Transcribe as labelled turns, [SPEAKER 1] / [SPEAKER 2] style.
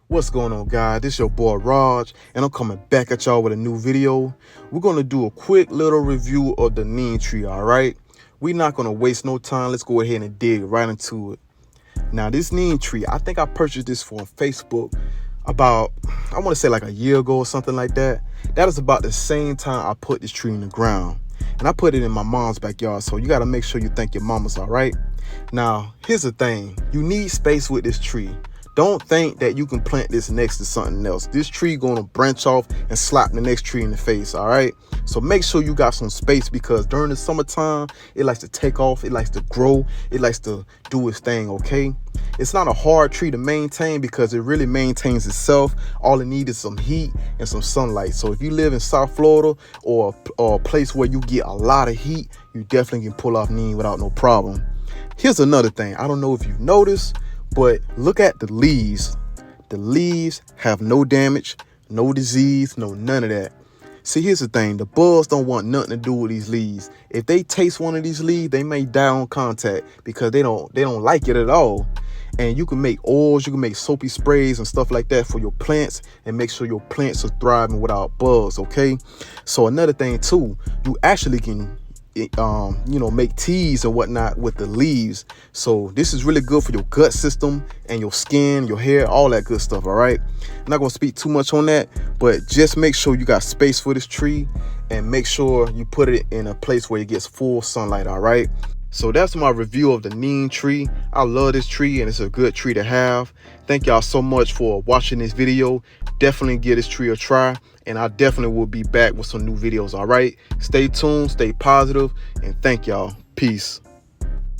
[SPEAKER 1] What's going on, guys? This your boy Raj, and I'm coming back at y'all with a new video. We're gonna do a quick little review of the neem tree. All right, we're not gonna waste no time. Let's go ahead and dig right into it. Now, this neem tree, I think I purchased this for Facebook about, I want to say like a year ago or something like that. That is about the same time I put this tree in the ground, and I put it in my mom's backyard. So you got to make sure you thank your mamas. All right. Now, here's the thing: you need space with this tree. Don't think that you can plant this next to something else. This tree gonna branch off and slap the next tree in the face. All right, so make sure you got some space, because during the summertime it likes to take off, it likes to grow, it likes to do its thing. Okay, it's not a hard tree to maintain because it really maintains itself. All it needs is some heat and some sunlight. So if you live in South Florida or a place where you get a lot of heat, you definitely can pull off neem without no problem. Here's another thing: I don't know if you've noticed, but look at the leaves. The leaves have no damage, no disease, no none of that. See, here's the thing: the bugs don't want nothing to do with these leaves. If they taste one of these leaves, they may die on contact because they don't like it at all. And you can make oils, you can make soapy sprays and stuff like that for your plants, and make sure your plants are thriving without bugs. Okay, so another thing too, you actually can make teas and whatnot with the leaves. So this is really good for your gut system and your skin, your hair, all that good stuff. All right, I'm not gonna speak too much on that, but just make sure you got space for this tree, and make sure you put it in a place where it gets full sunlight. All right, so that's my review of the neem tree. I love this tree, and it's a good tree to have. Thank y'all so much for watching this video. Definitely give this tree a try, and I definitely will be back with some new videos. All right, stay tuned, stay positive, and thank y'all. Peace.